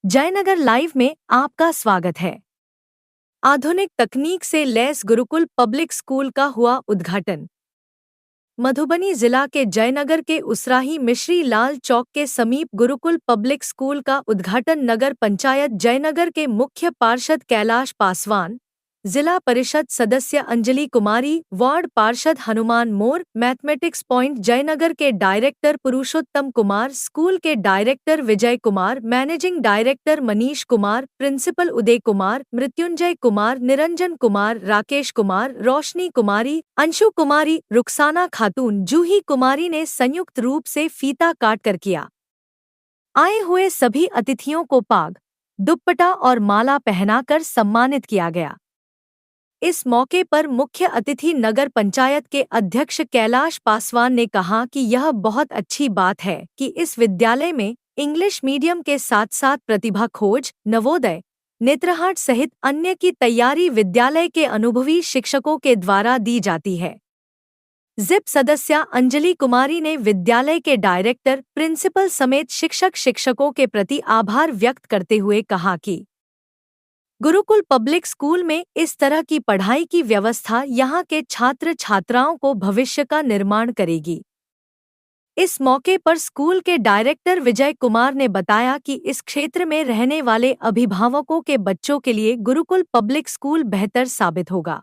Jaynagar live में आपका स्वागत है। आधुनिक तकनीक से लैस गुरुकुल पब्लिक स्कूल का हुआ उद्घाटन। मधुबनी जिला के जयनगर के उसराही मिश्री लाल चौक के समीप गुरुकुल पब्लिक स्कूल का उद्घाटन नगर पंचायत जयनगर के मुख्य पार्षद कैलाश पासवान, जिला परिषद सदस्य अंजलि कुमारी, वार्ड पार्षद हनुमान मोर, मैथमेटिक्स पॉइंट जयनगर के डायरेक्टर पुरुषोत्तम कुमार, स्कूल के director Vijay Kumar, managing director Manish Kumar, principal Uday Kumar, Mrityunjay Kumar, Niranjan Kumar, Rakesh Kumar, Roshni Kumari, Anshu Kumari, Rukhsana Khatoon, Juhi कुमारी ने संयुक्त रूप से फीता काटकर किया। आए हुए सभी अतिथियों को पाग, दुपट्टा और माला पहनाकर सम्मानित किया गया। इस मौके पर मुख्य अतिथि नगर पंचायत के अध्यक्ष कैलाश पासवान ने कहा कि यह बहुत अच्छी बात है कि इस विद्यालय में इंग्लिश मीडियम के साथ साथ प्रतिभा खोज, नवोदय, नेत्रहाट सहित अन्य की तैयारी विद्यालय के अनुभवी शिक्षकों के द्वारा दी जाती है। जिप सदस्या अंजलि कुमारी ने विद्यालय के डायरेक्टर, प्रिंसिपल समेत शिक्षकों के प्रति आभार व्यक्त करते हुए कहा कि गुरुकुल पब्लिक स्कूल में इस तरह की पढ़ाई की व्यवस्था यहाँ के छात्र छात्राओं को भविष्य का निर्माण करेगी। इस मौके पर स्कूल के डायरेक्टर विजय कुमार ने बताया कि इस क्षेत्र में रहने वाले अभिभावकों के बच्चों के लिए गुरुकुल पब्लिक स्कूल बेहतर साबित होगा।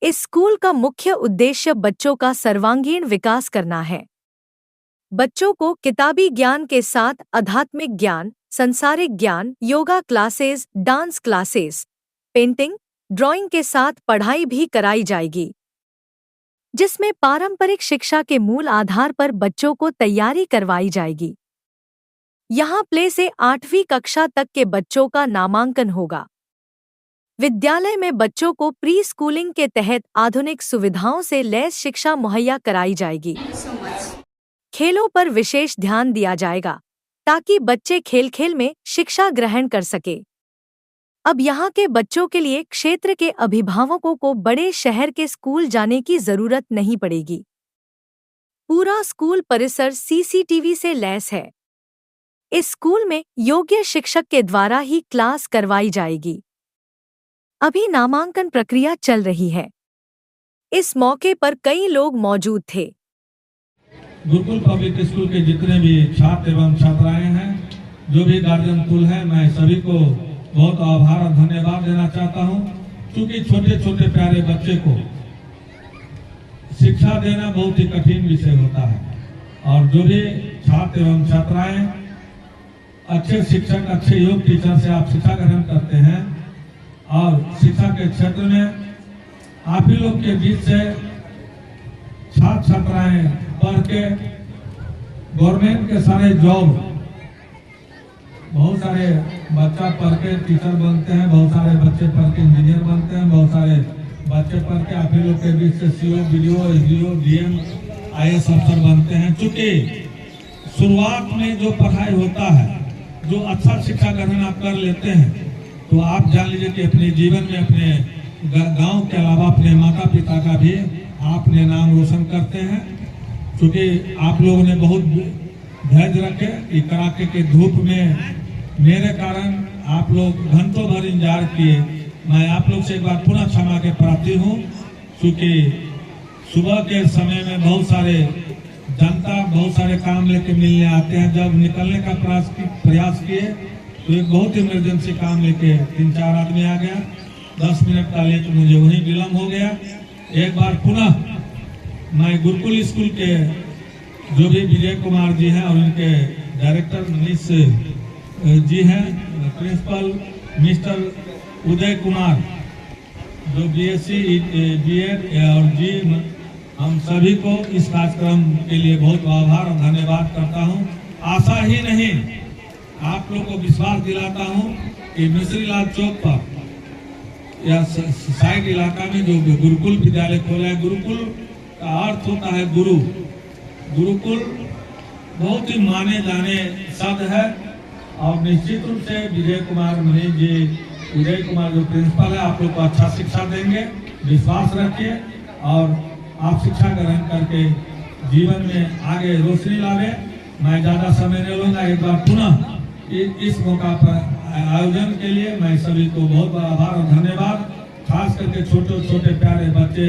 इस स्कूल का मुख्य उद्देश्य बच्चों का सर्वांगीण विकास करना है। बच्चों को किताबी ज्ञान के साथ आध्यात्मिक ज्ञान, संसारिक ज्ञान, yoga classes, dance classes, painting, drawing के साथ पढ़ाई भी कराई जाएगी, जिसमें पारंपरिक शिक्षा के मूल आधार पर बच्चों को तैयारी करवाई जाएगी। यहाँ प्ले से 8वीं कक्षा तक के बच्चों का नामांकन होगा। विद्यालय में बच्चों को प्री स्कूलिंग के तहत आधुनिक सुविधाओं से लैस शिक्षा मुहैया कराई जाएगी। खेलों पर विशेष ध्यान दिया जाएगा ताकि बच्चे खेल खेल में शिक्षा ग्रहण कर सके। अब यहाँ के बच्चों के लिए क्षेत्र के अभिभावकों को बड़े शहर के स्कूल जाने की जरूरत नहीं पड़ेगी। पूरा स्कूल परिसर सीसीटीवी से लैस है। इस स्कूल में योग्य शिक्षक के द्वारा ही क्लास करवाई जाएगी। अभी नामांकन प्रक्रिया चल रही है। इस मौके पर कई लोग मौजूद थे। गुरुकुल पब्लिक स्कूल के जितने भी छात्र एवं छात्राएं हैं, जो भी गार्जियन कुल है, मैं सभी को बहुत आभार और धन्यवाद देना चाहता हूं, क्योंकि छोटे छोटे प्यारे बच्चे को शिक्षा देना बहुत ही कठिन विषय होता है। और जो भी छात्र एवं छात्राएं अच्छे शिक्षक, अच्छे योग टीचर से आप शिक्षा ग्रहण करते हैं और शिक्षा के क्षेत्र में आप ही लोग के बीच से छात्र छात्राएं पढ़ के गवर्नमेंट के सारे जॉब, बहुत सारे बच्चा पढ़ के टीचर बनते हैं, बहुत सारे बच्चे पढ़ के इंजीनियर बनते हैं, बहुत सारे बच्चे पढ़ के आप ही लोग के बीच से CO, BDO, SDO, DM, IAS अफसर बनते हैं। चूंकि शुरुआत में जो पढ़ाई होता है, जो अच्छा शिक्षा ग्रहण आप कर लेते हैं, तो आप जान लीजिए कि अपने जीवन में अपने गांव के अलावा अपने माता पिता का भी आपने नाम रोशन करते हैं। क्योंकि आप लोगों ने बहुत धैर्य रखे कि कड़ाके के धूप में मेरे कारण आप लोग घंटों भर इंतजार किए। मैं आप लोग से एक बार पुनः क्षमा के प्रार्थी हूँ, क्योंकि सुबह के समय में बहुत सारे जनता बहुत सारे काम लेके मिलने आते हैं। जब निकलने का प्रयास किए तो एक बहुत इमरजेंसी काम लेके 3-4 आदमी आ गया। 10 मिनट का लेट मुझे वहीं विलम्ब हो गया। एक बार पुनः मैं गुरुकुल स्कूल के जो भी विजय कुमार जी हैं और उनके डायरेक्टर मनीष जी हैं, प्रिंसिपल मिस्टर उदय कुमार, जो बीएससी, बीएड और जी, हम सभी को इस कार्यक्रम के लिए बहुत आभार और धन्यवाद करता हूं। आशा ही नहीं, आप लोग को विश्वास दिलाता हूं कि मिश्री लाल चौक पर या साइड इलाका में जो गुरुकुल विद्यालय खोला है, गुरुकुल का अर्थ होता है गुरु। गुरुकुल बहुत ही माने जाने शब्द है और निश्चित रूप से विजय कुमार मनीष जी, विजय कुमार जो प्रिंसिपल है, आप लोग को अच्छा शिक्षा देंगे। विश्वास रखिए और आप शिक्षा ग्रहण करके जीवन में आगे रोशनी लावे। मैं ज्यादा समय नहीं लूंगा। एक बार पुनः इस मौका पर आयोजन के लिए मैं सभी को बहुत बहुत आभार और धन्यवाद। खास करके छोटे छोटे प्यारे बच्चे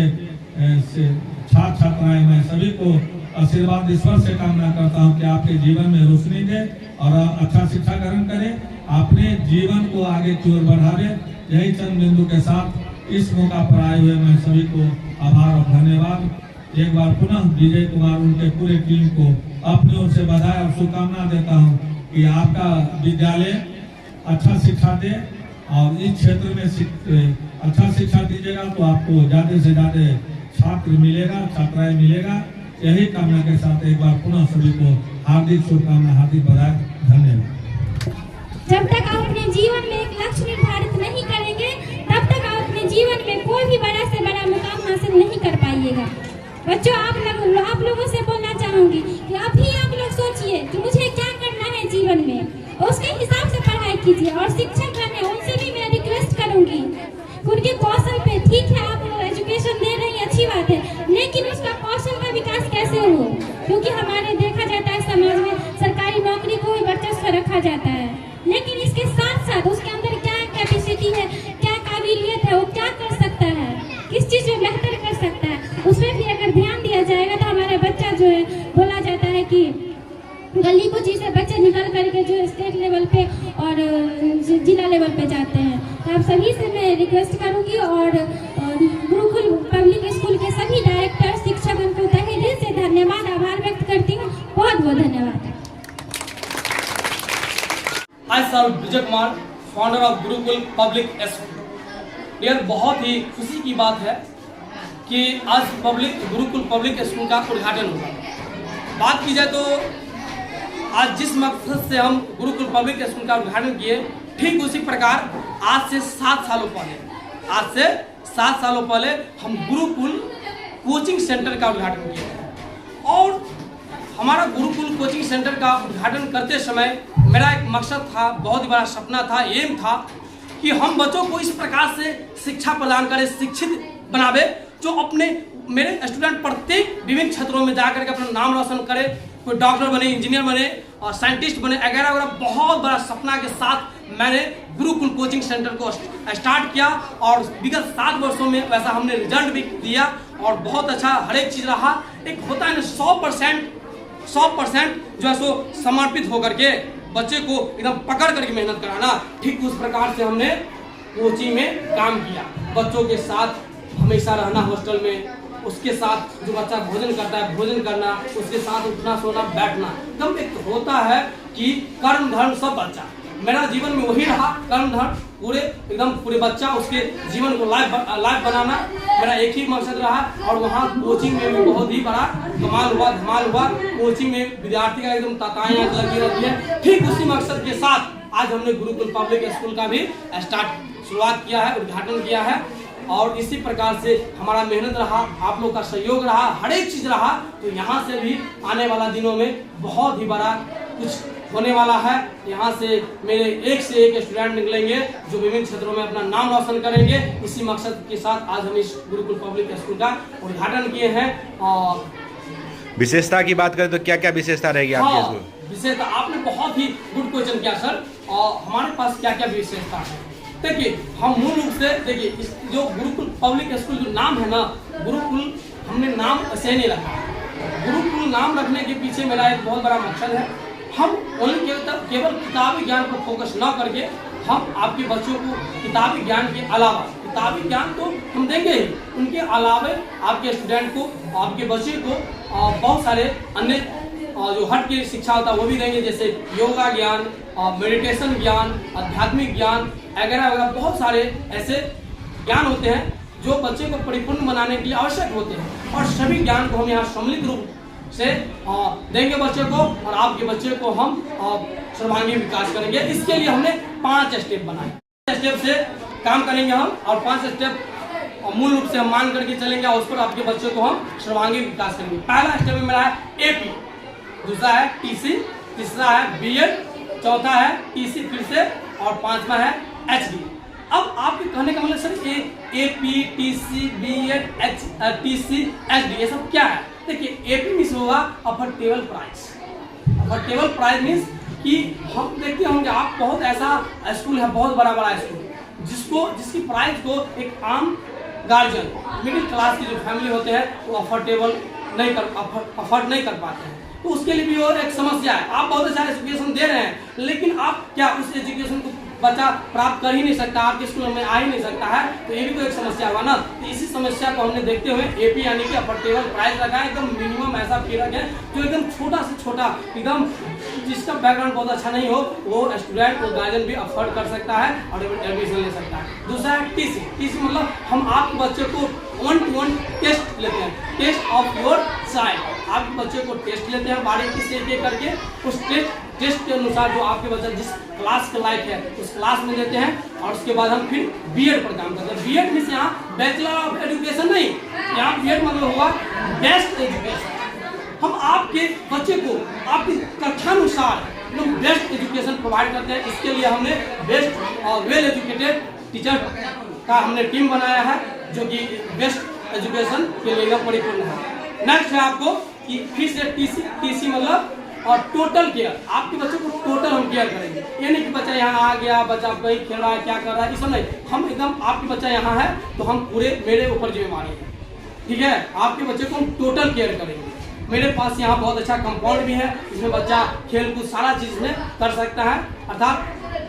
से छात्र छात्राएं, मैं सभी को आशीर्वाद ईश्वर से कामना करता हूं कि आपके जीवन में रोशनी दे और अच्छा शिक्षा ग्रहण करें, अपने जीवन को आगे की ओर बढ़ावे। यही चंद बिंदु के साथ इस मौका पर आए हुए मैं सभी को आभार और धन्यवाद। एक बार पुनः विजय कुमार उनके पूरे टीम को अपनी ओर से बधाई और शुभकामना देता हूं कि आपका विद्यालय अच्छा शिक्षा दे और इस क्षेत्र में अच्छा शिक्षा दीजिएगा तो आपको ज्यादा से ज्यादा छात्र मिलेगा, छात्राएं मिलेगा। यही कामना के साथ एक बार पुनः सभी को हार्दिक शुभकामना, हार्दिक बधाई, धन्यवाद। जब तक आप अपने जीवन में एक लक्ष्य निर्धारित नहीं करेंगे तब तक आप अपने जीवन में कोई भी बड़ा से बड़ा मुकाम हासिल नहीं कर पाइएगा। बच्चों, आप लोगों से बोलना चाहूंगी कि अभी आप लोग सोचिए कि मुझे क्या करना है जीवन में, उसके हिसाब से पढ़ाई कीजिए। और शिक्षक हैं उनसे भी मैं रिक्वेस्ट करूंगी उनके कौशल पे, ठीक है आप एजुकेशन दे रही हैं, अच्छी बात है, लेकिन उसका कौशल का विकास कैसे हो, क्योंकि हमारे देखा जाता है समाज में सरकारी नौकरी को ही वर्चस्व रखा जाता है, लेकिन इसके साथ साथ उसके अंदर क्या कैपेसिटी है, क्या काबिलियत है, वो क्या कर सकता है, किस चीज में बेहतर कर सकता है, उसमें भी अगर ध्यान दिया जाएगा तो हमारा बच्चा जो है, बोला जाता है कि गली कुची से बच्चे निकल करके जो स्टेट लेवल पे और जिला लेवल पे जाते हैं। तो आप सभी से मैं रिक्वेस्ट करूंगी और गुरुकुल पब्लिक स्कूल के सभी डायरेक्टर, शिक्षक उनको तहे दिल से धन्यवाद, आभार व्यक्त करती हूँ। बहुत बहुत धन्यवाद। I sir Vijay Kumar, founder of Gurukul public school. यार बहुत ही खुशी की बात है कि आज गुरुकुल पब्लिक स्कूल का उद्घाटन हुआ। बात की जाए तो आज जिस मकसद से हम गुरुकुल पब्लिक स्कूल का उद्घाटन किए, ठीक उसी प्रकार आज से 7 सालों पहले हम गुरुकुल कोचिंग सेंटर का उद्घाटन किए। और हमारा गुरुकुल कोचिंग सेंटर का उद्घाटन करते समय मेरा एक मकसद था, बहुत ही बड़ा सपना था, एम था कि हम बच्चों को इस प्रकार से शिक्षा प्रदान करें, शिक्षित बनावे, जो मेरे स्टूडेंट प्रत्येक विभिन्न क्षेत्रों में जाकर के अपना नाम रोशन करे, कोई डॉक्टर बने, इंजीनियर बने और साइंटिस्ट बने, वगैरह वगैरह। बहुत बड़ा सपना के साथ मैंने गुरुकुल कोचिंग सेंटर को स्टार्ट किया और विगत 7 वर्षों में वैसा हमने रिजल्ट भी दिया और बहुत अच्छा हर एक चीज़ रहा। एक होता है ना 100% जो है सो समर्पित होकर के बच्चे को एकदम पकड़ करके मेहनत कराना, ठीक उस प्रकार से हमने कोचिंग में काम किया। बच्चों के साथ हमेशा रहना हॉस्टल में, उसके साथ जो बच्चा भोजन करता है भोजन करना, उसके साथ उठना सोना बैठना, एकदम एक होता है कि कर्म धर्म सब बच्चा। मेरा जीवन में वही रहा, कर्म धर्म पूरे बच्चा, उसके जीवन को लाइफ बनाना मेरा एक ही मकसद रहा। और वहाँ कोचिंग में भी बहुत ही बड़ा धमाल हुआ। कोचिंग में विद्यार्थी का एकदम ताताएं लगी रहती है। ठीक उसी मकसद के साथ आज हमने गुरुकुल पब्लिक स्कूल का भी शुरुआत किया है, उद्घाटन किया है। और इसी प्रकार से हमारा मेहनत रहा, आप लोग का सहयोग रहा, हर एक चीज रहा। तो यहाँ से भी आने वाला दिनों में बहुत ही बड़ा कुछ होने वाला है। यहाँ से मेरे एक से एक स्टूडेंट निकलेंगे जो विभिन्न क्षेत्रों में अपना नाम रोशन करेंगे। इसी मकसद के साथ आज हम इस गुरुकुल पब्लिक स्कूल का उद्घाटन किए हैं। और विशेषता की बात करें तो क्या क्या विशेषता रहेगी आपके स्कूल? विशेषता आपने बहुत ही गुड क्वेश्चन किया सर। और हमारे पास क्या क्या विशेषता है, देखिए हम मूल रूप से देखिए इस जो गुरुकुल पब्लिक स्कूल जो नाम है ना, गुरुकुल हमने नाम ऐसे नहीं रखा। गुरुकुल नाम रखने के पीछे मेरा एक बहुत बड़ा मकसद है। हम ओनली केवल किताबी ज्ञान पर फोकस न करके हम आपके बच्चों को किताबी ज्ञान के अलावा, किताबी ज्ञान तो हम देंगे ही, उनके अलावा आपके स्टूडेंट को, आपके बच्चे को बहुत सारे अन्य जो हट की शिक्षा होता है वो भी देंगे, जैसे योगा ज्ञान, मेडिटेशन ज्ञान, आध्यात्मिक ज्ञान वगैरह वगैरह। बहुत सारे ऐसे ज्ञान होते हैं जो बच्चे को परिपूर्ण बनाने के लिए आवश्यक होते हैं। और सभी ज्ञान को हम यहाँ सम्मिलित रूप से देंगे बच्चे को, और आपके बच्चे को हम सर्वांगीण विकास करेंगे। इसके लिए हमने 5 स्टेप बनाए। 5 स्टेप से काम करेंगे हम, और 5 स्टेप मूल रूप से हम मान करके चलेंगे और उस पर आपके बच्चे को हम सर्वांगीण विकास करेंगे। पहला स्टेप में मेरा है AP, दूसरा है TC, तीसरा है BEd, चौथा है TC फिर से, और 5वां है HD। अब आपके कहने का मतलब sir AP, TC, BEd, TC, HD ये सब क्या है? देखिए AP मीन्स होगा affordable price. Affordable price means कि हम देखते होंगे आप बहुत ऐसा स्कूल है, बहुत बड़ा बड़ा स्कूल, जिसकी प्राइस को एक आम गार्जियन, मिडिल क्लास की जो फैमिली होते हैं वो अफोर्ड नहीं कर पाते हैं। तो उसके लिए भी और एक समस्या है। आप बहुत अच्छा एजुकेशन दे रहे हैं, लेकिन आप क्या उस एजुकेशन को बच्चा प्राप्त कर ही नहीं सकता, आपके स्कूल में आ ही नहीं सकता है, तो ये भी तो एक समस्या हुआ ना। तो इसी समस्या को हमने देखते हुए एपी यानी कि अफोर्डेबल प्राइस रखा है, एकदम मिनिमम ऐसा फी रखे जो एकदम छोटा से छोटा, एकदम जिसका बैकग्राउंड बहुत अच्छा नहीं हो वो स्टूडेंट, वो गार्जियन भी अफोर्ड कर सकता है और एडमिशन ले सकता है। दूसरा है टीसी मतलब हम आपके बच्चे को 1-to-1 टेस्ट लेते हैं, टेस्ट ऑफ योर चाइल्ड। आपके बच्चे को टेस्ट लेते हैं बारीकी से एक करके, उस टेस्ट के अनुसार जो आपके बच्चा जिस क्लास के लायक है उस क्लास में देते हैं, और उसके बाद हम फिर बीएड पर काम करते हैं। बीएड मीन्स यहाँ बैचलर ऑफ एजुकेशन नहीं, यहाँ बीएड मतलब हुआ बेस्ट एजुकेशन। हम आपके बच्चे को आपकी कक्षानुसार एकदम बेस्ट एजुकेशन प्रोवाइड करते हैं। इसके लिए हमने बेस्ट और वेल एजुकेटेड टीचर का हमने टीम बनाया है जो कि बेस्ट एजुकेशन के लिए परिपूर्ण है। नेक्स्ट है आपको कि फिर से टीसी मतलब और टोटल केयर, आपके बच्चे को टोटल हम केयर करेंगे। ये नहीं कि बच्चा यहाँ आ गया, बच्चा कहीं खेल रहा है, क्या कर रहा है, ये सब नहीं। हम एकदम आपके बच्चा यहाँ है तो हम पूरे मेरे ऊपर जिम्मेवारी है, ठीक है। आपके बच्चे को हम टोटल केयर करेंगे। मेरे पास यहाँ बहुत अच्छा कंपाउंड भी है, इसमें बच्चा खेल कूद सारा चीज में कर सकता है। अर्थात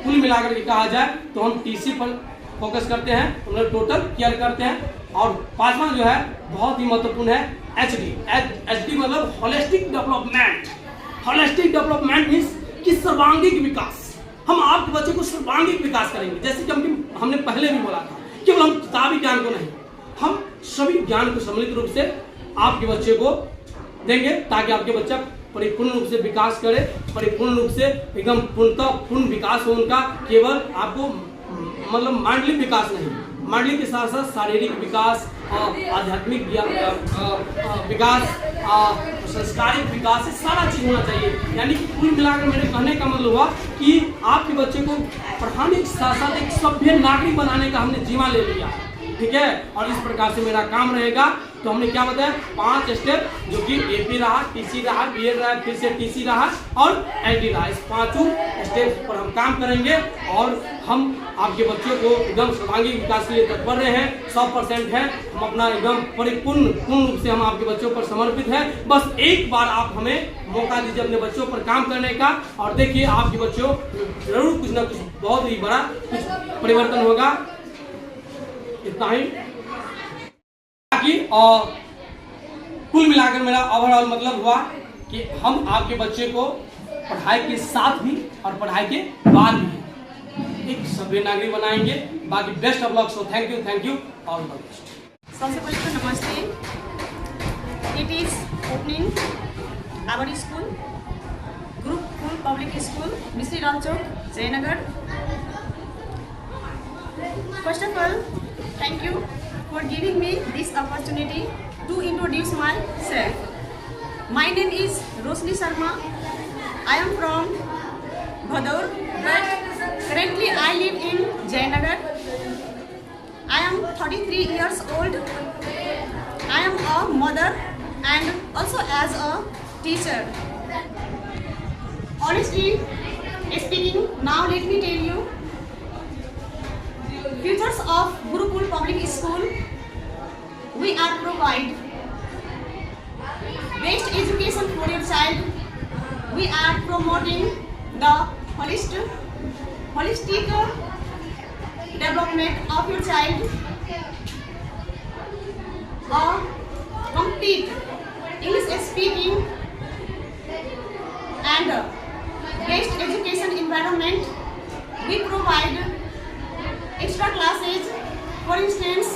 कुल मिलाकर के कहा जाए तो हम टीसी पर फोकस करते हैं, उन्हें टोटल केयर करते हैं। और पांचवा जो है बहुत ही महत्वपूर्ण है एचडी मतलब holistic development. Holistic development means कि सर्वांगीण विकास। हम आपके बच्चे को सर्वांगीण विकास करेंगे, जैसे कि हमने पहले भी बोला था, केवल हम किताबी ज्ञान को नहीं, हम सभी ज्ञान को सम्मिलित रूप से आपके बच्चे को देंगे ताकि आपके बच्चा परिपूर्ण रूप से विकास करे, परिपूर्ण रूप से एकदम पूर्ण विकास हो उनका। केवल आपको मतलब मानसिक विकास नहीं, मानसिक के साथ साथ शारीरिक विकास, आध्यात्मिक विकास, संस्कारिक विकास, ये सारा चीज होना चाहिए। यानी कि कुल मिलाकर मेरे कहने का मतलब हुआ कि आपके बच्चे को पढ़ाने के साथ साथ एक सभ्य नागरिक बनाने का हमने जिम्मा ले लिया, ठीक है। और इस प्रकार से मेरा काम रहेगा। तो हमने क्या बताया 5 स्टेप, जो कि एपी रहा, टीसी रहा, बीएड रहा, फिर से टीसी रहा और एलडी रहा। इस 5 स्टेप पर हम काम करेंगे और हम आपके बच्चों को एकदम सर्वांगीण विकास के लिए तत्पर रहे हैं, 100% है। हम अपना एकदम पूर्ण रूप से हम आपके बच्चों पर समर्पित है। बस एक बार आप हमें मौका दीजिए अपने बच्चों पर काम करने का, और देखिए आपके बच्चों जरूर कुछ ना कुछ बहुत ही बड़ा कुछ परिवर्तन होगा। इतना ही बाकी। और कुल मिलाकर मेरा ओवरऑल मतलब हुआ कि हम आपके बच्चे को पढ़ाई के साथ भी और पढ़ाई के बाद भी एक सभ्य नागरिक बनाएंगे। बाकी best of luck. So thank you all the best. सबसे पहले तो नमस्ते। It is opening our school, Gurukul public school, Mistri Ram Chowk, Jaynagar. First of all, thank you for giving me this opportunity to introduce myself. My name is Roshni Sharma. I am from Bhadaur, but currently I live in Jayanagar. I am 33 years old. I am a mother and also as a teacher. Honestly speaking, now let me tell you futures of Gurukul Public School. We are provide best education for your child. We are promoting the holistic development of your child. A complete English speaking and best education environment. We provide extra classes, for instance,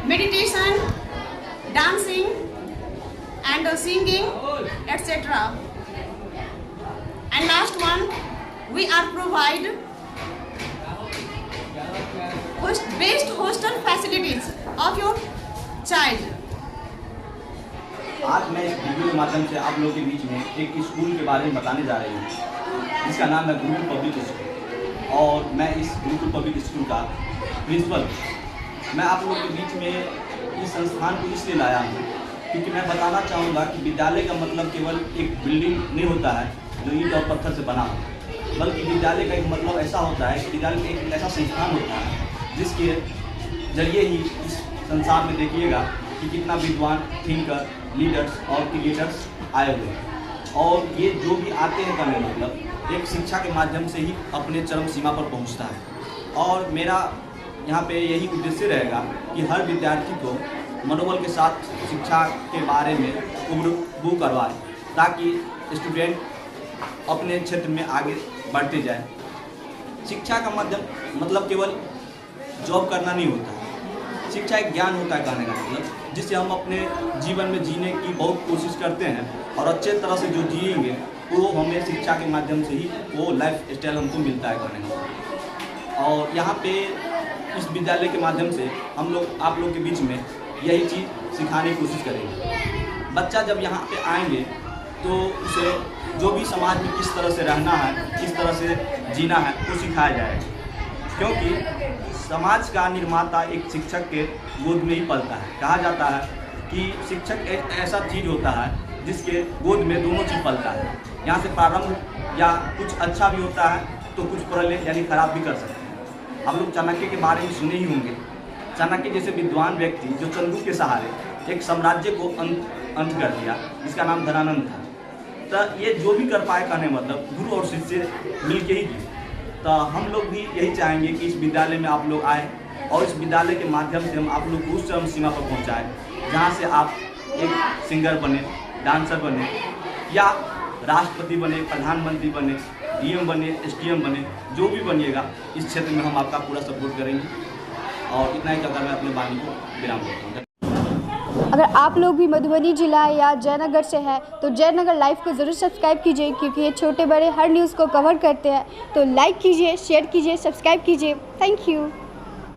meditation, dancing, and singing, etc. And last one, we are provide best hostel facilities of your child. आज मैं इस video के माध्यम से आप लोगों के बीच में एक स्कूल के बारे में बताने जा रही हूँ, जिसका नाम है गुरुकुल पब्लिक स्कूल। और मैं इस गुरुकुल पब्लिक स्कूल का प्रिंसिपल। मैं आप लोगों के बीच में इस संस्थान को इसलिए लाया हूँ क्योंकि मैं बताना चाहूँगा कि विद्यालय का मतलब केवल एक बिल्डिंग नहीं होता है, जो ईंट और पत्थर से बना हो, बल्कि विद्यालय का एक मतलब ऐसा होता है कि विद्यालय एक ऐसा संस्थान होता है जिसके जरिए ही इस संसार में देखिएगा कि कितना विद्वान, थिंकर, लीडर्स और क्रिएटर्स आए हुए हैं। और ये जो भी आते हैं कहने मतलब एक शिक्षा के माध्यम से ही अपने चरम सीमा पर पहुंचता है। और मेरा यहाँ पे यही उद्देश्य रहेगा कि हर विद्यार्थी को मनोबल के साथ शिक्षा के बारे में उबू करवाए, ताकि स्टूडेंट अपने क्षेत्र में आगे बढ़ते जाए। शिक्षा का मतलब केवल जॉब करना नहीं होता है। शिक्षा एक ज्ञान होता है कहने का मतलब, जिससे हम अपने जीवन में जीने की बहुत कोशिश करते हैं और अच्छे तरह से जो जिएंगे वो हमें शिक्षा के माध्यम से ही वो लाइफ स्टाइल हमको मिलता है कहने का। और यहाँ पे इस विद्यालय के माध्यम से हम लोग आप लोग के बीच में यही चीज़ सिखाने की कोशिश करेंगे। बच्चा जब यहाँ पे आएंगे तो उसे जो भी समाज में किस तरह से रहना है, किस तरह से जीना है, वो सिखाया जाएगा। क्योंकि समाज का निर्माता एक शिक्षक के गोद में ही पलता है। कहा जाता है कि शिक्षक एक ऐसा चीज़ होता है जिसके गोद में दोनों चीज़ पलता है। यहाँ से प्रारंभ या कुछ अच्छा भी होता है तो कुछ प्रलय यानी खराब भी कर सकते हैं। आप लोग चाणक्य के बारे में सुने ही होंगे। चाणक्य जैसे विद्वान व्यक्ति जो चंदू के सहारे एक साम्राज्य को अंत कर दिया, जिसका नाम धनानंद था। तो ये जो भी कर पाए कहने मतलब गुरु और शिष्य मिल के ही दिए। तो हम लोग भी यही चाहेंगे कि इस विद्यालय में आप लोग आए और इस विद्यालय के माध्यम से हम आप लोग को उस चरम सीमा पर पहुँचाएँ जहाँ से आप एक सिंगर बने, डांसर बने या राष्ट्रपति बने, प्रधानमंत्री बने, डीएम बने, एसडीएम बने, जो भी बनिएगा इस क्षेत्र में हम आपका पूरा सपोर्ट करेंगे। और इतना ही कहकर मैं अपने वाणी को विराम देता हूँ। अगर आप लोग भी मधुबनी जिला या जयनगर से हैं तो जयनगर लाइव को ज़रूर सब्सक्राइब कीजिए, क्योंकि ये छोटे बड़े हर न्यूज़ को कवर करते हैं। तो लाइक कीजिए, शेयर कीजिए, सब्सक्राइब कीजिए। Thank you.